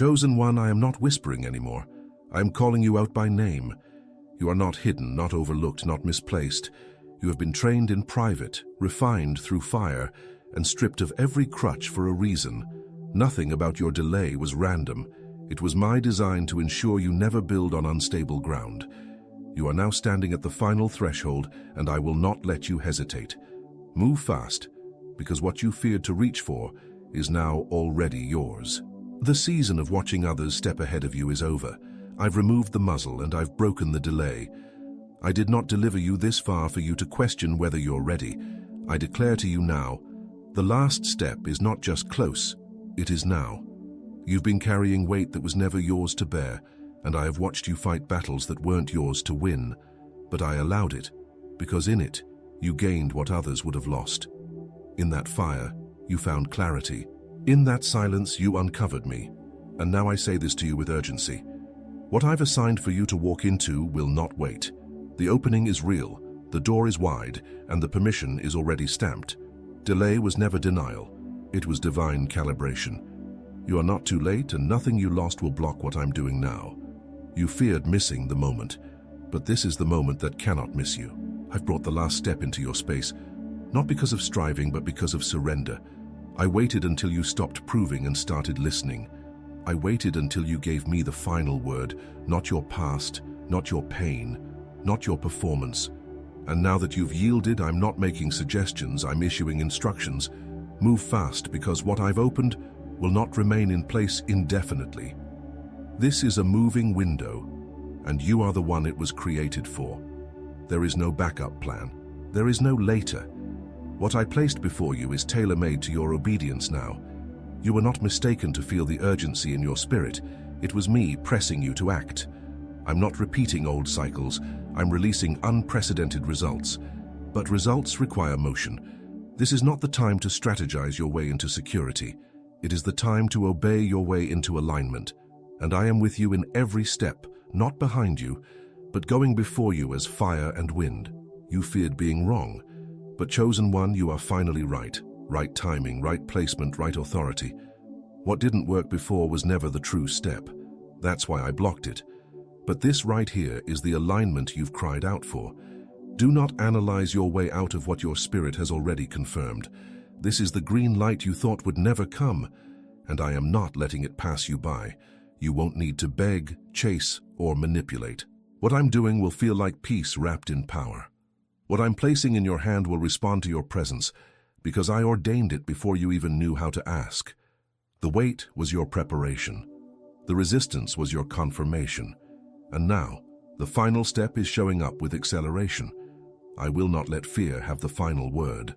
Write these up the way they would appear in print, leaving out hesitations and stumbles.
Chosen One, I am not whispering anymore. I am calling you out by name. You are not hidden, not overlooked, not misplaced. You have been trained in private, refined through fire, and stripped of every crutch for a reason. Nothing about your delay was random. It was my design to ensure you never build on unstable ground. You are now standing at the final threshold, and I will not let you hesitate. Move fast, because what you feared to reach for is now already yours. The season of watching others step ahead of you is over. I've removed the muzzle and I've broken the delay. I did not deliver you this far for you to question whether you're ready. I declare to you now, the last step is not just close, it is now. You've been carrying weight that was never yours to bear, and I have watched you fight battles that weren't yours to win. But I allowed it, because in it, you gained what others would have lost. In that fire, you found clarity. In that silence, you uncovered me. And now I say this to you with urgency. What I've assigned for you to walk into will not wait. The opening is real, the door is wide, and the permission is already stamped. Delay was never denial. It was divine calibration. You are not too late, and nothing you lost will block what I'm doing now. You feared missing the moment, but this is the moment that cannot miss you. I've brought the last step into your space, not because of striving, but because of surrender. I waited until you stopped proving and started listening. I waited until you gave me the final word, not your past, not your pain, not your performance. And now that you've yielded, I'm not making suggestions, I'm issuing instructions. Move fast, because what I've opened will not remain in place indefinitely. This is a moving window, and you are the one it was created for. There is no backup plan. There is no later. What I placed before you is tailor-made to your obedience now. You were not mistaken to feel the urgency in your spirit. It was me pressing you to act. I'm not repeating old cycles. I'm releasing unprecedented results. But results require motion. This is not the time to strategize your way into security. It is the time to obey your way into alignment. And I am with you in every step, not behind you, but going before you as fire and wind. You feared being wrong. But Chosen One, you are finally right. Right timing, right placement, right authority. What didn't work before was never the true step. That's why I blocked it. But this right here is the alignment you've cried out for. Do not analyze your way out of what your spirit has already confirmed. This is the green light you thought would never come, and I am not letting it pass you by. You won't need to beg, chase, or manipulate. What I'm doing will feel like peace wrapped in power. What I'm placing in your hand will respond to your presence, because I ordained it before you even knew how to ask. The wait was your preparation. The resistance was your confirmation. And now, the final step is showing up with acceleration. I will not let fear have the final word,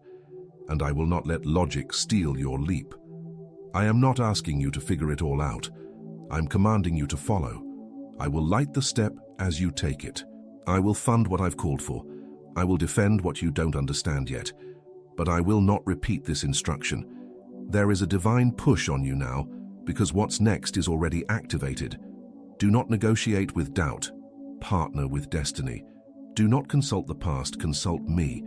and I will not let logic steal your leap. I am not asking you to figure it all out. I'm commanding you to follow. I will light the step as you take it. I will fund what I've called for. I will defend what you don't understand yet. But I will not repeat this instruction. There is a divine push on you now, because what's next is already activated. Do not negotiate with doubt. Partner with destiny. Do not consult the past, consult me.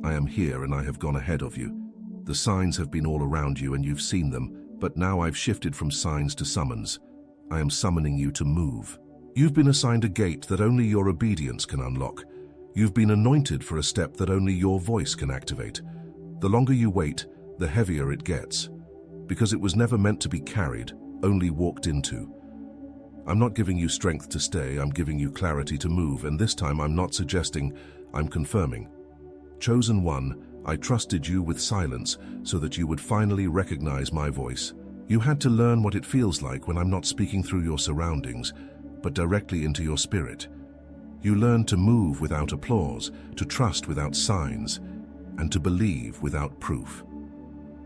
I am here and I have gone ahead of you. The signs have been all around you and you've seen them, but now I've shifted from signs to summons. I am summoning you to move. You've been assigned a gate that only your obedience can unlock. You've been anointed for a step that only your voice can activate. The longer you wait, the heavier it gets, because it was never meant to be carried, only walked into. I'm not giving you strength to stay, I'm giving you clarity to move, and this time I'm not suggesting, I'm confirming. Chosen One, I trusted you with silence so that you would finally recognize my voice. You had to learn what it feels like when I'm not speaking through your surroundings, but directly into your spirit. You learned to move without applause, to trust without signs, and to believe without proof.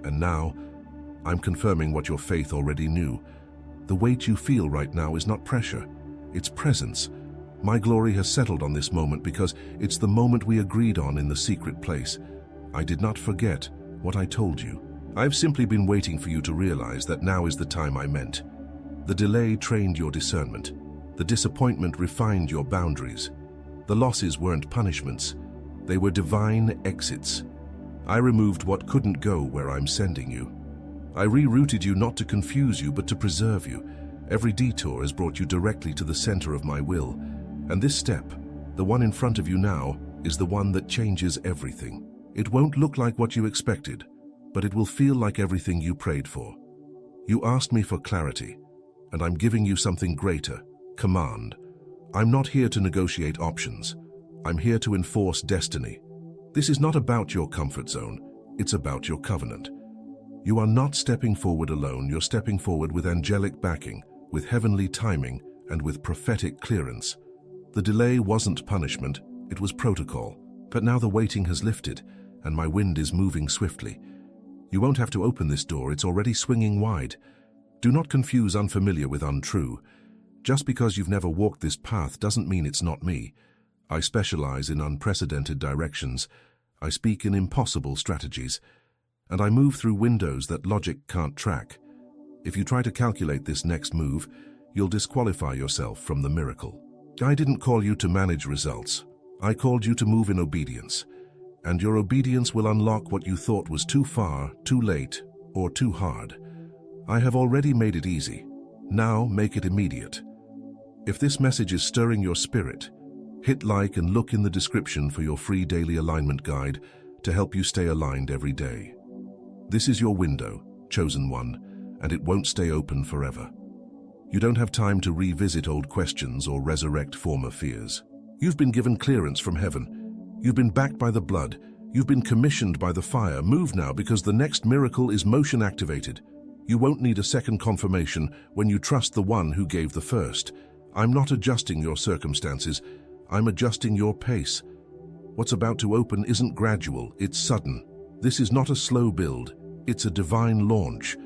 And now, I'm confirming what your faith already knew. The weight you feel right now is not pressure, it's presence. My glory has settled on this moment because it's the moment we agreed on in the secret place. I did not forget what I told you. I've simply been waiting for you to realize that now is the time I meant. The delay trained your discernment. The disappointment refined your boundaries. The losses weren't punishments. They were divine exits. I removed what couldn't go where I'm sending you. I rerouted you not to confuse you, but to preserve you. Every detour has brought you directly to the center of my will. And this step, the one in front of you now, is the one that changes everything. It won't look like what you expected, but it will feel like everything you prayed for. You asked me for clarity, and I'm giving you something greater, command. I'm not here to negotiate options. I'm here to enforce destiny. This is not about your comfort zone. It's about your covenant. You are not stepping forward alone. You're stepping forward with angelic backing, with heavenly timing, and with prophetic clearance. The delay wasn't punishment, it was protocol. But now the waiting has lifted, and my wind is moving swiftly. You won't have to open this door, it's already swinging wide. Do not confuse unfamiliar with untrue. Just because you've never walked this path doesn't mean it's not me. I specialize in unprecedented directions. I speak in impossible strategies. And I move through windows that logic can't track. If you try to calculate this next move, you'll disqualify yourself from the miracle. I didn't call you to manage results. I called you to move in obedience. And your obedience will unlock what you thought was too far, too late, or too hard. I have already made it easy. Now make it immediate. If this message is stirring your spirit, hit like and look in the description for your free daily alignment guide to help you stay aligned every day. This is your window, chosen one, and it won't stay open forever. You don't have time to revisit old questions or resurrect former fears. You've been given clearance from heaven. You've been backed by the blood. You've been commissioned by the fire. Move now, because the next miracle is motion activated. You won't need a second confirmation when you trust the one who gave the first. I'm not adjusting your circumstances. I'm adjusting your pace. What's about to open isn't gradual, it's sudden. This is not a slow build, it's a divine launch.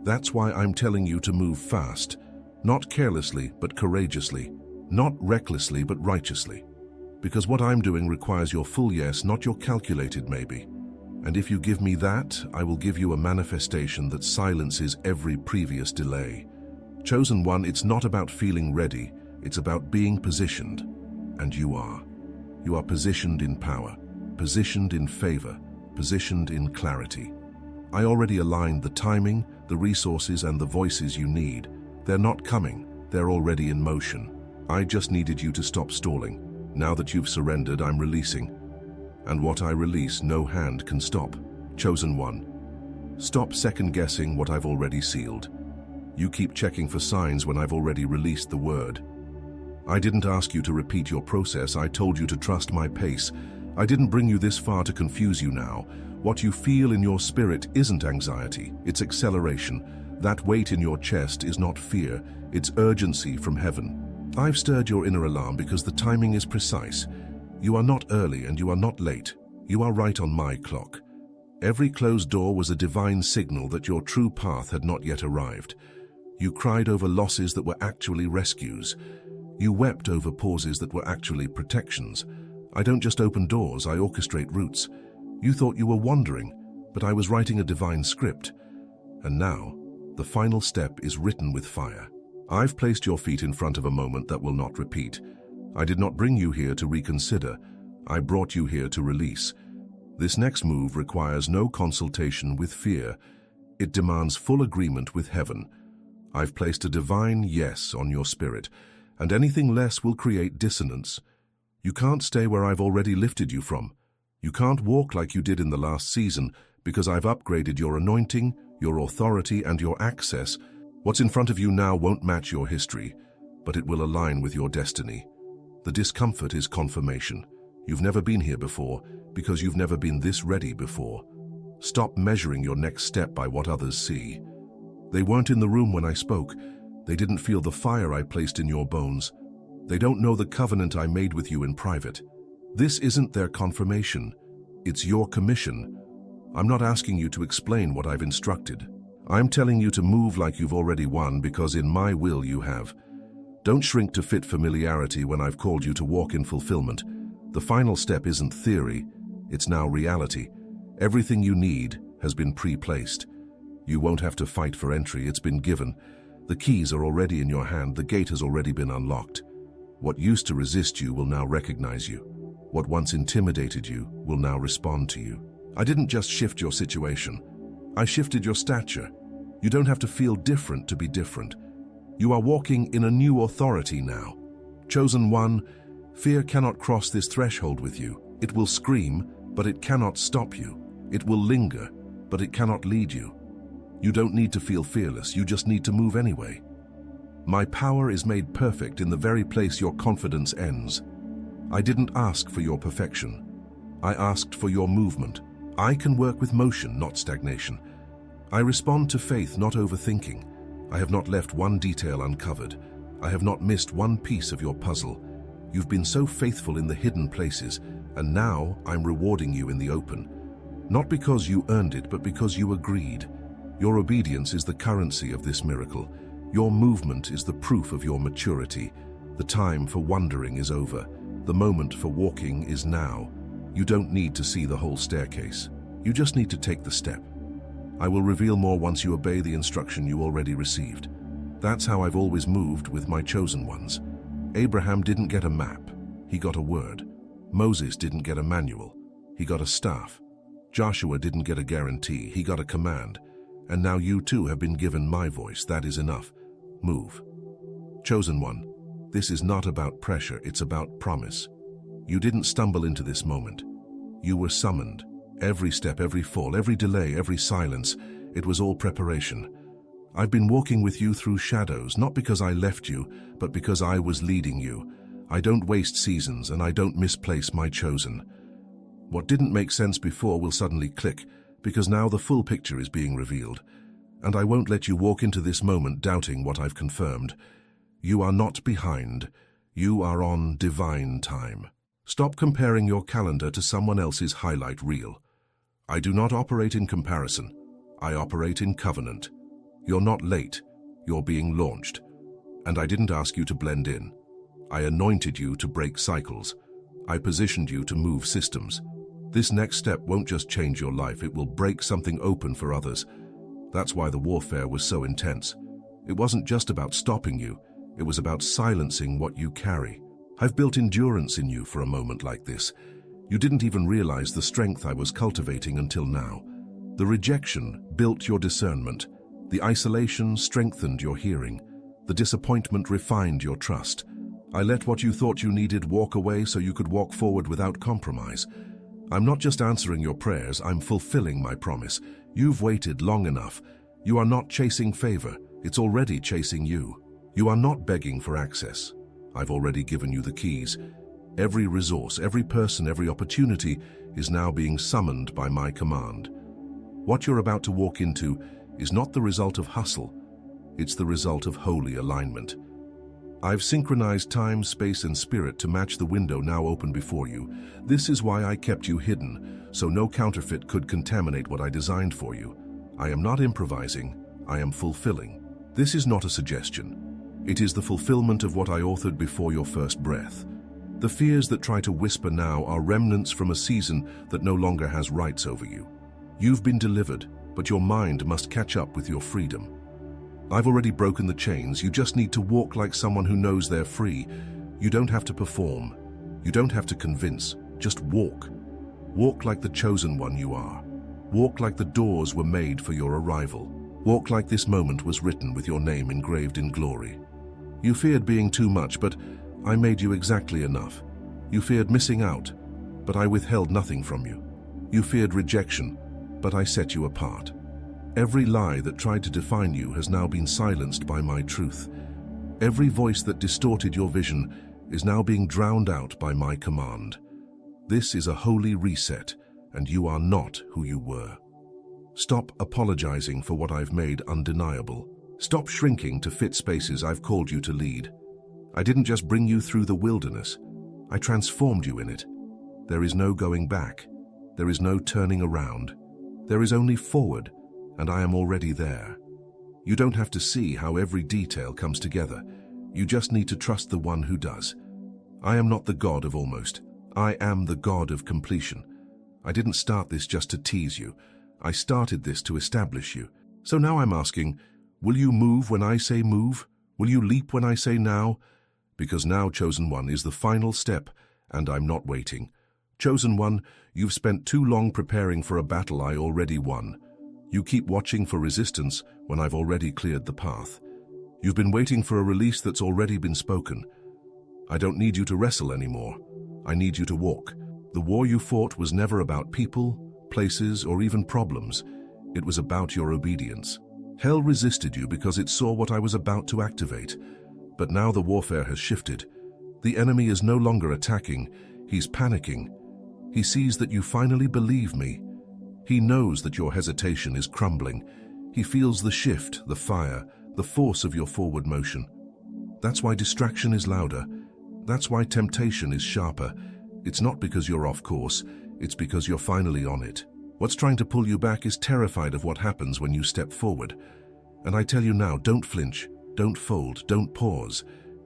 That's why I'm telling you to move fast. Not carelessly, but courageously. Not recklessly, but righteously. Because what I'm doing requires your full yes, not your calculated maybe. And if you give me that, I will give you a manifestation that silences every previous delay. Chosen one, it's not about feeling ready, it's about being positioned. And you are. You are positioned in power, positioned in favor, positioned in clarity. I already aligned the timing, the resources, and the voices you need. They're not coming, they're already in motion. I just needed you to stop stalling. Now that you've surrendered, I'm releasing. And what I release, no hand can stop. Chosen one. Stop second-guessing what I've already sealed. You keep checking for signs when I've already released the word. I didn't ask you to repeat your process, I told you to trust my pace. I didn't bring you this far to confuse you now. What you feel in your spirit isn't anxiety, it's acceleration. That weight in your chest is not fear, it's urgency from heaven. I've stirred your inner alarm because the timing is precise. You are not early and you are not late. You are right on my clock. Every closed door was a divine signal that your true path had not yet arrived. You cried over losses that were actually rescues. You wept over pauses that were actually protections. I don't just open doors, I orchestrate routes. You thought you were wandering, but I was writing a divine script. And now, the final step is written with fire. I've placed your feet in front of a moment that will not repeat. I did not bring you here to reconsider. I brought you here to release. This next move requires no consultation with fear. It demands full agreement with heaven. I've placed a divine yes on your spirit, and anything less will create dissonance. You can't stay where I've already lifted you from. You can't walk like you did in the last season, because I've upgraded your anointing, your authority, and your access. What's in front of you now won't match your history, but it will align with your destiny. The discomfort is confirmation. You've never been here before, because you've never been this ready before. Stop measuring your next step by what others see. They weren't in the room when I spoke. They didn't feel the fire I placed in your bones. They don't know the covenant I made with you in private. This isn't their confirmation. It's your commission. I'm not asking you to explain what I've instructed. I'm telling you to move like you've already won, because in my will you have. Don't shrink to fit familiarity when I've called you to walk in fulfillment. The final step isn't theory, it's now reality. Everything you need has been pre-placed. You won't have to fight for entry, it's been given. The keys are already in your hand, the gate has already been unlocked. What used to resist you will now recognize you. What once intimidated you will now respond to you. I didn't just shift your situation. I shifted your stature. You don't have to feel different to be different. You are walking in a new authority now. Chosen One, fear cannot cross this threshold with you. It will scream, but it cannot stop you. It will linger, but it cannot lead you. You don't need to feel fearless, you just need to move anyway. My power is made perfect in the very place your confidence ends. I didn't ask for your perfection. I asked for your movement. I can work with motion, not stagnation. I respond to faith, not overthinking. I have not left one detail uncovered. I have not missed one piece of your puzzle. You've been so faithful in the hidden places, and now I'm rewarding you in the open. Not because you earned it, but because you agreed. Your obedience is the currency of this miracle. Your movement is the proof of your maturity. The time for wondering is over. The moment for walking is now. You don't need to see the whole staircase. You just need to take the step. I will reveal more once you obey the instruction you already received. That's how I've always moved with my chosen ones. Abraham didn't get a map, he got a word. Moses didn't get a manual, he got a staff. Joshua didn't get a guarantee, he got a command. And now you too have been given my voice, that is enough. Move. Chosen One, this is not about pressure, it's about promise. You didn't stumble into this moment. You were summoned. Every step, every fall, every delay, every silence, it was all preparation. I've been walking with you through shadows, not because I left you, but because I was leading you. I don't waste seasons and I don't misplace my chosen. What didn't make sense before will suddenly click, because now the full picture is being revealed. And I won't let you walk into this moment doubting what I've confirmed. You are not behind. You are on divine time. Stop comparing your calendar to someone else's highlight reel. I do not operate in comparison. I operate in covenant. You're not late. You're being launched. And I didn't ask you to blend in. I anointed you to break cycles. I positioned you to move systems. This next step won't just change your life, it will break something open for others. That's why the warfare was so intense. It wasn't just about stopping you, it was about silencing what you carry. I've built endurance in you for a moment like this. You didn't even realize the strength I was cultivating until now. The rejection built your discernment. The isolation strengthened your hearing. The disappointment refined your trust. I let what you thought you needed walk away so you could walk forward without compromise. I'm not just answering your prayers, I'm fulfilling my promise. You've waited long enough. You are not chasing favor, it's already chasing you. You are not begging for access. I've already given you the keys. Every resource, every person, every opportunity is now being summoned by my command. What you're about to walk into is not the result of hustle, it's the result of holy alignment. I've synchronized time, space, and spirit to match the window now open before you. This is why I kept you hidden, so no counterfeit could contaminate what I designed for you. I am not improvising, I am fulfilling. This is not a suggestion. It is the fulfillment of what I authored before your first breath. The fears that try to whisper now are remnants from a season that no longer has rights over you. You've been delivered, but your mind must catch up with your freedom. I've already broken the chains, you just need to walk like someone who knows they're free. You don't have to perform. You don't have to convince. Just walk. Walk like the chosen one you are. Walk like the doors were made for your arrival. Walk like this moment was written with your name engraved in glory. You feared being too much, but I made you exactly enough. You feared missing out, but I withheld nothing from you. You feared rejection, but I set you apart. Every lie that tried to define you has now been silenced by my truth. Every voice that distorted your vision is now being drowned out by my command. This is a holy reset, and you are not who you were. Stop apologizing for what I've made undeniable. Stop shrinking to fit spaces I've called you to lead. I didn't just bring you through the wilderness. I transformed you in it. There is no going back. There is no turning around. There is only forward, and I am already there. You don't have to see how every detail comes together. You just need to trust the one who does. I am not the God of almost. I am the God of completion. I didn't start this just to tease you. I started this to establish you. So now I'm asking, will you move when I say move? Will you leap when I say now? Because now, Chosen One, is the final step, and I'm not waiting. Chosen One, you've spent too long preparing for a battle I already won. You keep watching for resistance when I've already cleared the path. You've been waiting for a release that's already been spoken. I don't need you to wrestle anymore. I need you to walk. The war you fought was never about people, places, or even problems. It was about your obedience. Hell resisted you because it saw what I was about to activate. But now the warfare has shifted. The enemy is no longer attacking, he's panicking. He sees that you finally believe me. He knows that your hesitation is crumbling. He feels the shift, the fire, the force of your forward motion. That's why distraction is louder. That's why temptation is sharper. It's not because you're off course, it's because you're finally on it. What's trying to pull you back is terrified of what happens when you step forward. And I tell you now, don't flinch, don't fold, don't pause.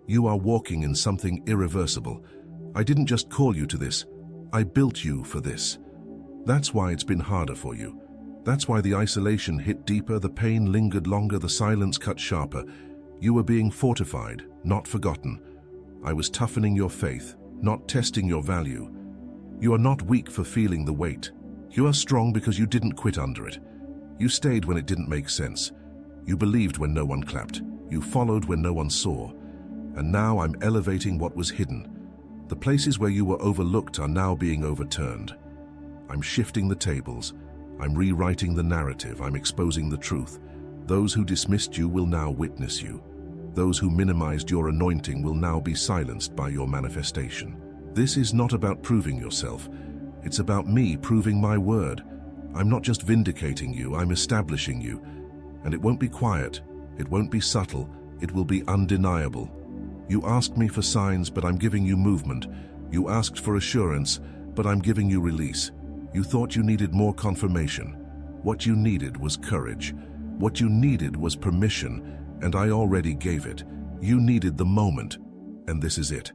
You are walking in something irreversible. I didn't just call you to this, I built you for this. That's why it's been harder for you. That's why the isolation hit deeper, the pain lingered longer, the silence cut sharper. You were being fortified, not forgotten. I was toughening your faith, not testing your value. You are not weak for feeling the weight. You are strong because you didn't quit under it. You stayed when it didn't make sense. You believed when no one clapped. You followed when no one saw. And now I'm elevating what was hidden. The places where you were overlooked are now being overturned. I'm shifting the tables. I'm rewriting the narrative. I'm exposing the truth. Those who dismissed you will now witness you. Those who minimized your anointing will now be silenced by your manifestation. This is not about proving yourself. It's about me proving my word. I'm not just vindicating you, I'm establishing you. And it won't be quiet. It won't be subtle. It will be undeniable. You asked me for signs, but I'm giving you movement. You asked for assurance, but I'm giving you release. You thought you needed more confirmation. What you needed was courage. What you needed was permission, and I already gave it. You needed the moment, and this is it.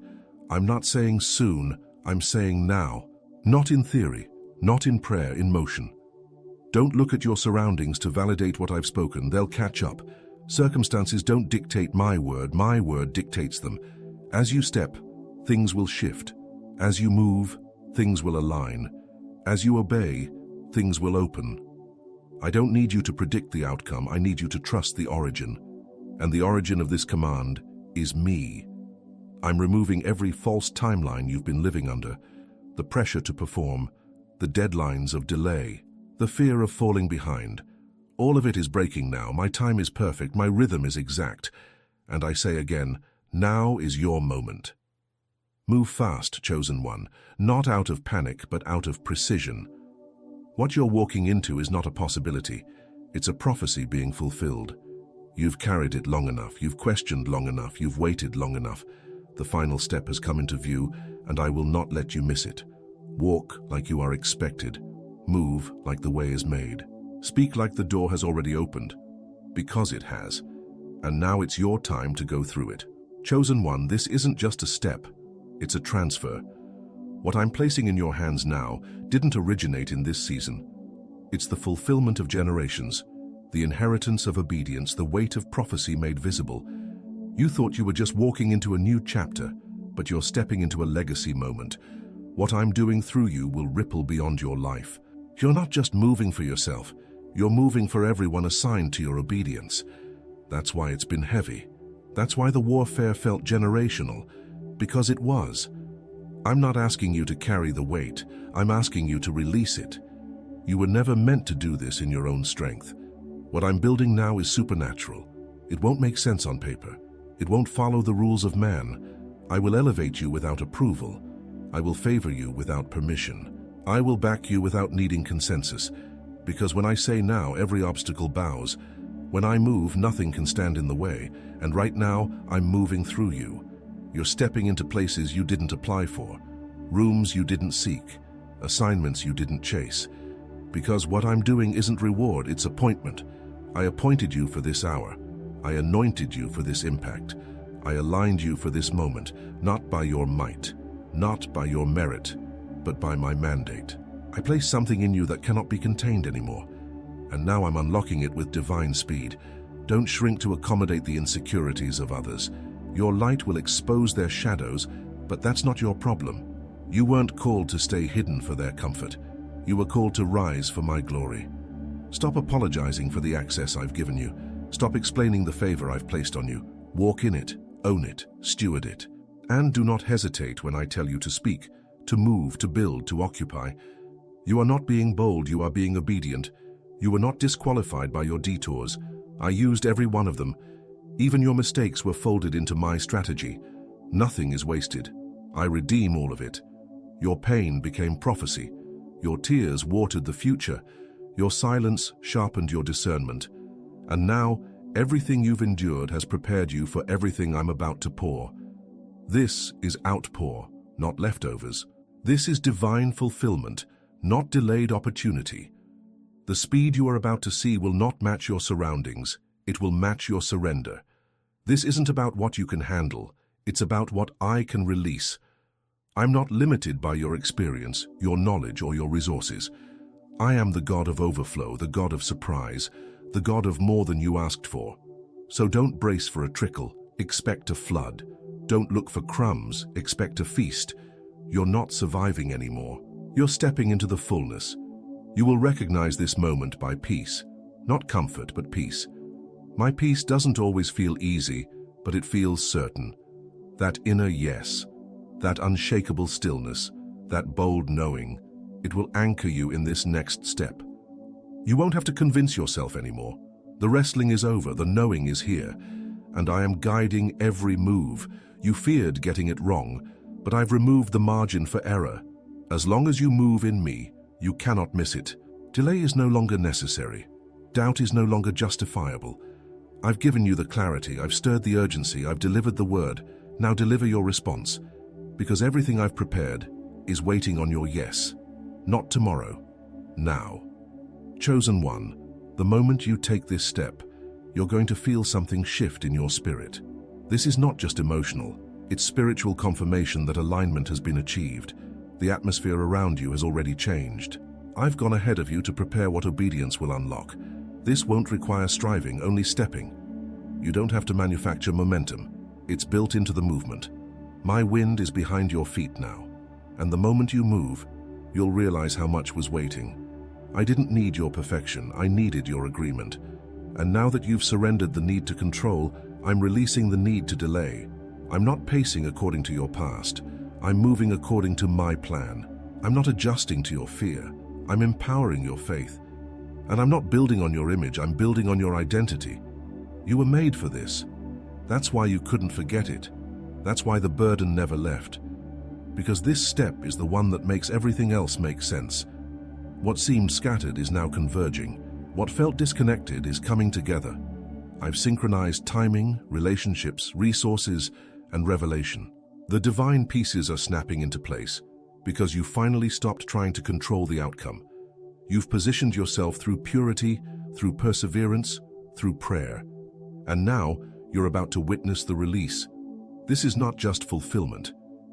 I'm not saying soon, I'm saying now. Not in theory, not in prayer, in motion. Don't look at your surroundings to validate what I've spoken, they'll catch up. Circumstances don't dictate my word dictates them. As you step, things will shift. As you move, things will align. As you obey, things will open. I don't need you to predict the outcome, I need you to trust the origin. And the origin of this command is me. I'm removing every false timeline you've been living under, the pressure to perform, the deadlines of delay, the fear of falling behind. All of it is breaking now. My time is perfect, my rhythm is exact. And I say again, now is your moment. Move fast, chosen one, not out of panic, but out of precision. What you're walking into is not a possibility. It's a prophecy being fulfilled. You've carried it long enough, you've questioned long enough, you've waited long enough. The final step has come into view, and I will not let you miss it. Walk like you are expected. Move like the way is made. Speak like the door has already opened, because it has. And now it's your time to go through it. Chosen one, this isn't just a step, it's a transfer. What I'm placing in your hands now didn't originate in this season. It's the fulfillment of generations, the inheritance of obedience, the weight of prophecy made visible. You thought you were just walking into a new chapter, but you're stepping into a legacy moment. What I'm doing through you will ripple beyond your life. You're not just moving for yourself, you're moving for everyone assigned to your obedience. That's why it's been heavy. That's why the warfare felt generational, because it was. I'm not asking you to carry the weight, I'm asking you to release it. You were never meant to do this in your own strength. What I'm building now is supernatural. It won't make sense on paper. It won't follow the rules of man. I will elevate you without approval. I will favor you without permission. I will back you without needing consensus. Because when I say now, every obstacle bows. When I move, nothing can stand in the way. And right now, I'm moving through you. You're stepping into places you didn't apply for, rooms you didn't seek, assignments you didn't chase. Because what I'm doing isn't reward, it's appointment. I appointed you for this hour. I anointed you for this impact. I aligned you for this moment, not by your might, not by your merit, but by my mandate. I placed something in you that cannot be contained anymore, and now I'm unlocking it with divine speed. Don't shrink to accommodate the insecurities of others. Your light will expose their shadows, but that's not your problem. You weren't called to stay hidden for their comfort. You were called to rise for my glory. Stop apologizing for the access I've given you. Stop explaining the favor I've placed on you. Walk in it, own it, steward it. And do not hesitate when I tell you to speak, to move, to build, to occupy. You are not being bold, you are being obedient. You were not disqualified by your detours. I used every one of them. Even your mistakes were folded into my strategy. Nothing is wasted. I redeem all of it. Your pain became prophecy. Your tears watered the future. Your silence sharpened your discernment. And now, everything you've endured has prepared you for everything I'm about to pour. This is outpour, not leftovers. This is divine fulfillment, not delayed opportunity. The speed you are about to see will not match your surroundings. It will match your surrender. This isn't about what you can handle. It's about what I can release. I'm not limited by your experience, your knowledge, or your resources. I am the God of overflow, the God of surprise, the God of more than you asked for. So don't brace for a trickle, expect a flood. Don't look for crumbs, expect a feast. You're not surviving anymore. You're stepping into the fullness. You will recognize this moment by peace. Not comfort, but peace. My peace doesn't always feel easy, but it feels certain. That inner yes, that unshakable stillness, that bold knowing, it will anchor you in this next step. You won't have to convince yourself anymore. The wrestling is over, the knowing is here, and I am guiding every move. You feared getting it wrong, but I've removed the margin for error. As long as you move in me, you cannot miss it. Delay is no longer necessary. Doubt is no longer justifiable. I've given you the clarity, I've stirred the urgency, I've delivered the word. Now deliver your response, because everything I've prepared is waiting on your yes. Not tomorrow, now. Chosen one, the moment you take this step, you're going to feel something shift in your spirit. This is not just emotional, it's spiritual confirmation that alignment has been achieved. The atmosphere around you has already changed. I've gone ahead of you to prepare what obedience will unlock. This won't require striving, only stepping. You don't have to manufacture momentum. It's built into the movement. My wind is behind your feet now, and the moment you move, you'll realize how much was waiting. I didn't need your perfection, I needed your agreement. And now that you've surrendered the need to control, I'm releasing the need to delay. I'm not pacing according to your past. I'm moving according to my plan. I'm not adjusting to your fear. I'm empowering your faith. And I'm not building on your image, I'm building on your identity. You were made for this. That's why you couldn't forget it. That's why the burden never left. Because this step is the one that makes everything else make sense. What seemed scattered is now converging. What felt disconnected is coming together. I've synchronized timing, relationships, resources, and revelation. The divine pieces are snapping into place because you finally stopped trying to control the outcome. You've positioned yourself through purity, through perseverance, through prayer. And now, you're about to witness the release. This is not just fulfillment,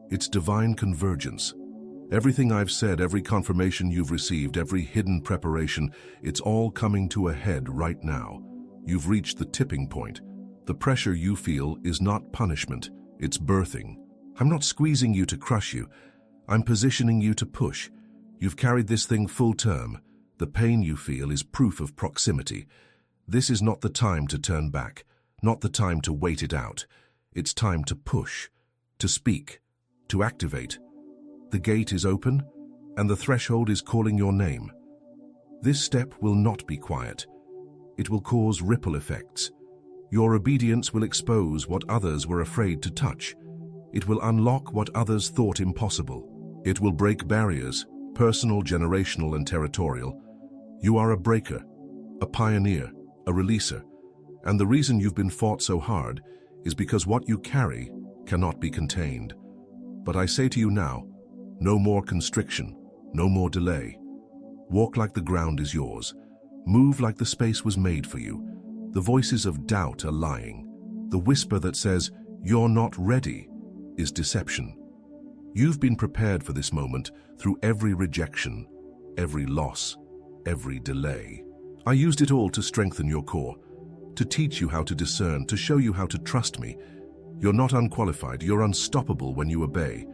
it's divine convergence. Everything I've said, every confirmation you've received, every hidden preparation, it's all coming to a head right now. You've reached the tipping point. The pressure you feel is not punishment, it's birthing. I'm not squeezing you to crush you, I'm positioning you to push. You've carried this thing full term. The pain you feel is proof of proximity. This is not the time to turn back, not the time to wait it out. It's time to push, to speak, to activate. The gate is open, and the threshold is calling your name. This step will not be quiet. It will cause ripple effects. Your obedience will expose what others were afraid to touch. It will unlock what others thought impossible. It will break barriers, personal, generational, and territorial. You are a breaker, a pioneer, a releaser. And the reason you've been fought so hard is because what you carry cannot be contained. But I say to you now, no more constriction, no more delay. Walk like the ground is yours. Move like the space was made for you. The voices of doubt are lying. The whisper that says, "You're not ready," is deception. You've been prepared for this moment through every rejection, every loss, every delay. I used it all to strengthen your core, to teach you how to discern, to show you how to trust me. You're not unqualified, you're unstoppable when you obey.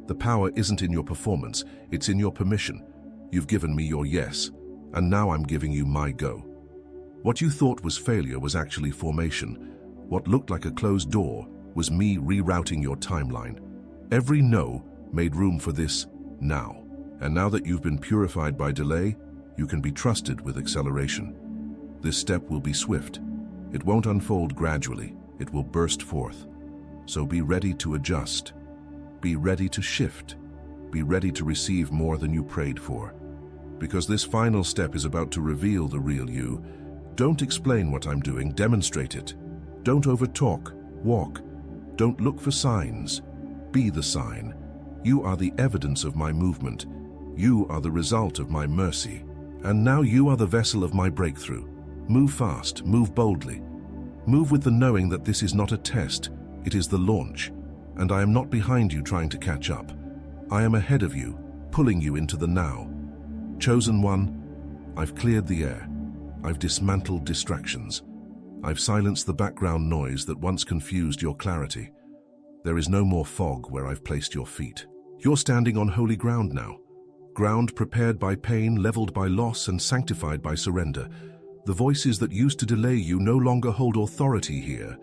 The power isn't in your performance, it's in your permission. You've given me your yes, and now I'm giving you my go. What you thought was failure was actually formation. What looked like a closed door was me rerouting your timeline. Every no made room for this now. And now that you've been purified by delay, you can be trusted with acceleration. This step will be swift. It won't unfold gradually. It will burst forth. So be ready to adjust. Be ready to shift. Be ready to receive more than you prayed for. Because this final step is about to reveal the real you. Don't explain what I'm doing, demonstrate it. Don't overtalk, walk. Don't look for signs. Be the sign. You are the evidence of my movement. You are the result of my mercy. And now you are the vessel of my breakthrough. Move fast, move boldly. Move with the knowing that this is not a test, it is the launch. And I am not behind you trying to catch up. I am ahead of you, pulling you into the now. Chosen one, I've cleared the air. I've dismantled distractions. I've silenced the background noise that once confused your clarity. There is no more fog where I've placed your feet. You're standing on holy ground now. Ground prepared by pain, leveled by loss, and sanctified by surrender. The voices that used to delay you no longer hold authority here.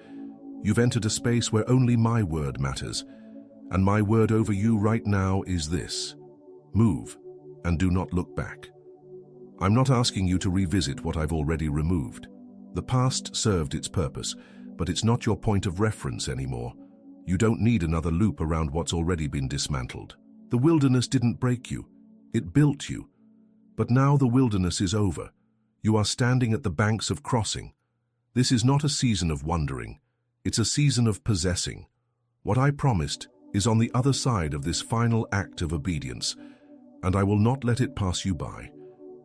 You've entered a space where only my word matters. And my word over you right now is this: move, and do not look back. I'm not asking you to revisit what I've already removed. The past served its purpose, but it's not your point of reference anymore. You don't need another loop around what's already been dismantled. The wilderness didn't break you. It built you. But now the wilderness is over. You are standing at the banks of crossing. This is not a season of wandering. It's a season of possessing. What I promised is on the other side of this final act of obedience, and I will not let it pass you by.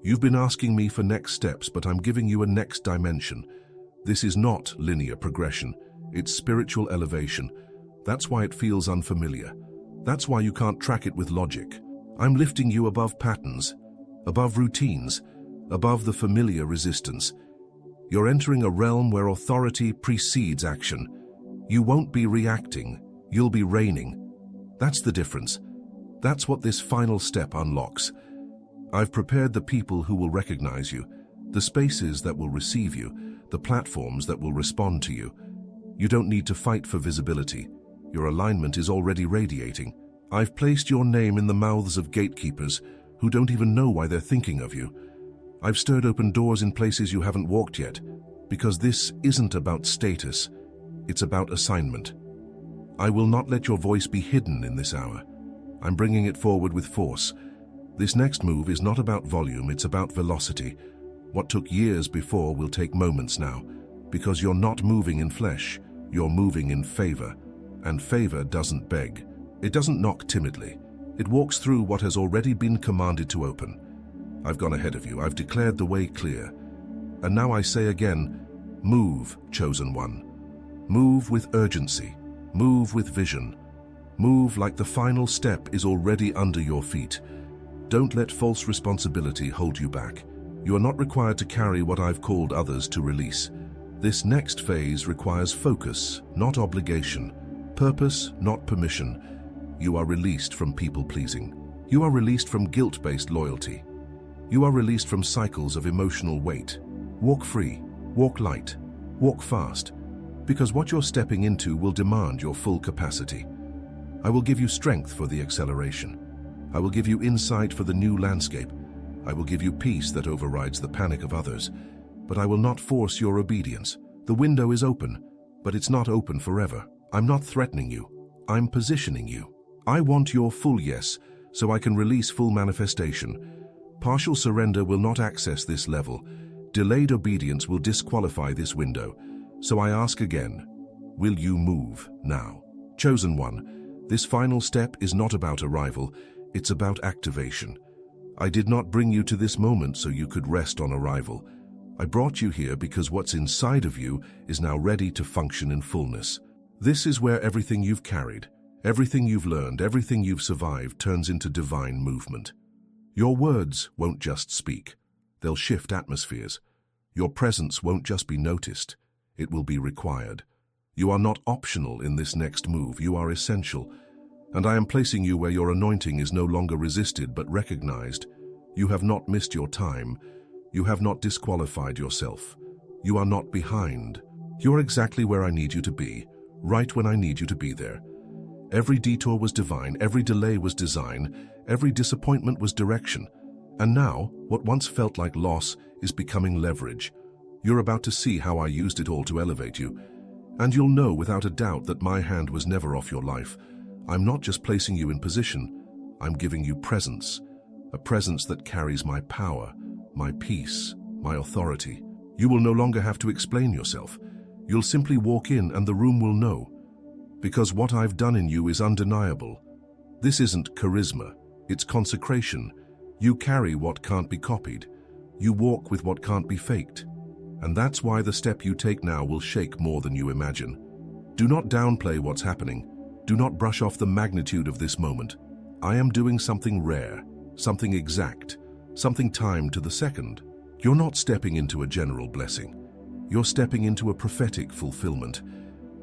You've been asking me for next steps, but I'm giving you a next dimension. This is not linear progression. It's spiritual elevation. That's why it feels unfamiliar. That's why you can't track it with logic. I'm lifting you above patterns, above routines, above the familiar resistance. You're entering a realm where authority precedes action. You won't be reacting, you'll be reigning. That's the difference. That's what this final step unlocks. I've prepared the people who will recognize you, the spaces that will receive you, the platforms that will respond to you. You don't need to fight for visibility. Your alignment is already radiating. I've placed your name in the mouths of gatekeepers who don't even know why they're thinking of you. I've stirred open doors in places you haven't walked yet, because this isn't about status, it's about assignment. I will not let your voice be hidden in this hour. I'm bringing it forward with force. This next move is not about volume, it's about velocity. What took years before will take moments now, because you're not moving in flesh, you're moving in favor. And favor doesn't beg. It doesn't knock timidly. It walks through what has already been commanded to open. I've gone ahead of you. I've declared the way clear. And now I say again, move, chosen one. Move with urgency. Move with vision. Move like the final step is already under your feet. Don't let false responsibility hold you back. You are not required to carry what I've called others to release. This next phase requires focus, not obligation. Purpose, not permission. You are released from people-pleasing. You are released from guilt-based loyalty. You are released from cycles of emotional weight. Walk free, walk light, walk fast, because what you're stepping into will demand your full capacity. I will give you strength for the acceleration. I will give you insight for the new landscape. I will give you peace that overrides the panic of others. But I will not force your obedience. The window is open, but it's not open forever. I'm not threatening you. I'm positioning you. I want your full yes, so I can release full manifestation. Partial surrender will not access this level. Delayed obedience will disqualify this window. So I ask again, will you move now? Chosen one, this final step is not about arrival, it's about activation. I did not bring you to this moment so you could rest on arrival. I brought you here because what's inside of you is now ready to function in fullness. This is where everything you've carried, everything you've learned, everything you've survived turns into divine movement. Your words won't just speak. They'll shift atmospheres. Your presence won't just be noticed. It will be required. You are not optional in this next move. You are essential. And I am placing you where your anointing is no longer resisted but recognized. You have not missed your time. You have not disqualified yourself. You are not behind. You're exactly where I need you to be, right when I need you to be there. Every detour was divine, every delay was design, every disappointment was direction. And now, what once felt like loss is becoming leverage. You're about to see how I used it all to elevate you. And you'll know without a doubt that my hand was never off your life. I'm not just placing you in position, I'm giving you presence. A presence that carries my power, my peace, my authority. You will no longer have to explain yourself. You'll simply walk in and the room will know. Because what I've done in you is undeniable. This isn't charisma, it's consecration. You carry what can't be copied. You walk with what can't be faked. And that's why the step you take now will shake more than you imagine. Do not downplay what's happening. Do not brush off the magnitude of this moment. I am doing something rare, something exact, something timed to the second. You're not stepping into a general blessing. You're stepping into a prophetic fulfillment.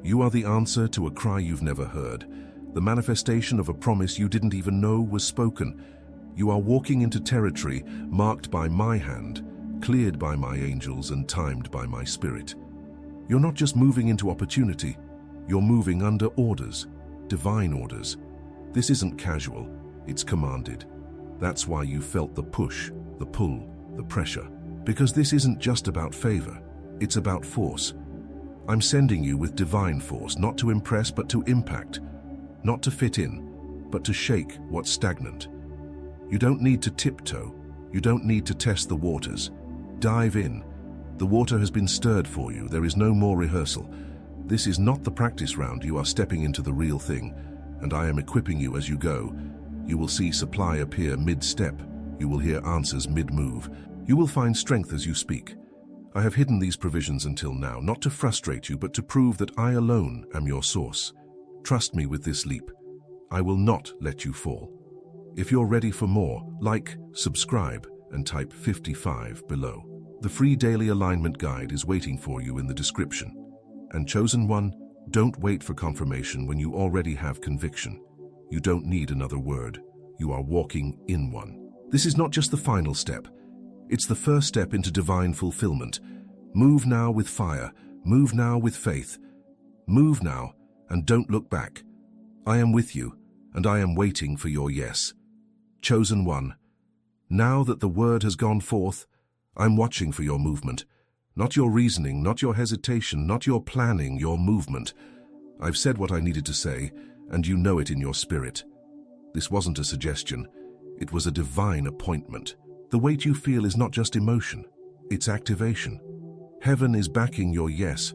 You are the answer to a cry you've never heard, the manifestation of a promise you didn't even know was spoken. You are walking into territory marked by my hand, cleared by my angels and timed by my spirit. You're not just moving into opportunity, you're moving under orders, divine orders. This isn't casual, it's commanded. That's why you felt the push, the pull, the pressure. Because this isn't just about favor, it's about force. I'm sending you with divine force, not to impress but to impact, not to fit in, but to shake what's stagnant. You don't need to tiptoe, you don't need to test the waters. Dive in. The water has been stirred for you, there is no more rehearsal. This is not the practice round, you are stepping into the real thing, and I am equipping you as you go. You will see supply appear mid-step, you will hear answers mid-move. You will find strength as you speak. I have hidden these provisions until now, not to frustrate you, but to prove that I alone am your source. Trust me with this leap. I will not let you fall. If you're ready for more, like, subscribe, and type 55 below. The free daily alignment guide is waiting for you in the description. And chosen one, don't wait for confirmation when you already have conviction. You don't need another word. You are walking in one. This is not just the final step. It's the first step into divine fulfillment. Move now with fire. Move now with faith. Move now and don't look back. I am with you, and I am waiting for your yes. Chosen one, now that the word has gone forth, I'm watching for your movement. Not your reasoning, not your hesitation, not your planning, your movement. I've said what I needed to say, and you know it in your spirit. This wasn't a suggestion. It was a divine appointment. The weight you feel is not just emotion, it's activation. Heaven is backing your yes.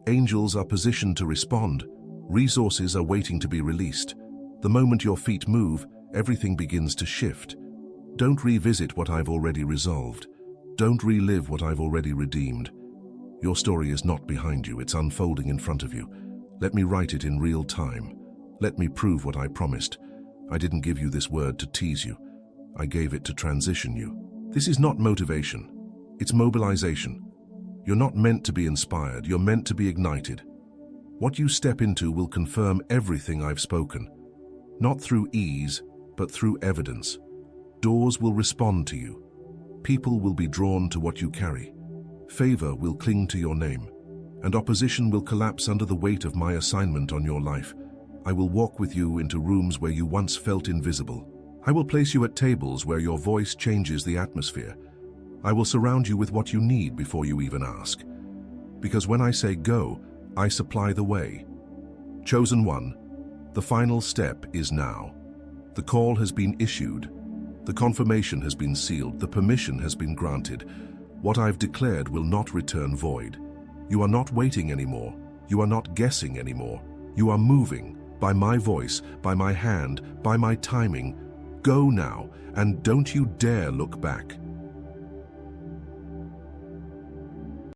Angels are positioned to respond. Resources are waiting to be released. The moment your feet move, everything begins to shift. Don't revisit what I've already resolved. Don't relive what I've already redeemed. Your story is not behind you, it's unfolding in front of you. Let me write it in real time. Let me prove what I promised. I didn't give you this word to tease you. I gave it to transition you. This is not motivation. It's mobilization. You're not meant to be inspired, you're meant to be ignited. What you step into will confirm everything I've spoken. Not through ease, but through evidence. Doors will respond to you. People will be drawn to what you carry. Favor will cling to your name. And opposition will collapse under the weight of my assignment on your life. I will walk with you into rooms where you once felt invisible. I will place you at tables where your voice changes the atmosphere. I will surround you with what you need before you even ask. Because when I say go, I supply the way. Chosen one, the final step is now. The call has been issued. The confirmation has been sealed. The permission has been granted. What I've declared will not return void. You are not waiting anymore. You are not guessing anymore. You are moving by my voice, by my hand, by my timing. Go now, and don't you dare look back.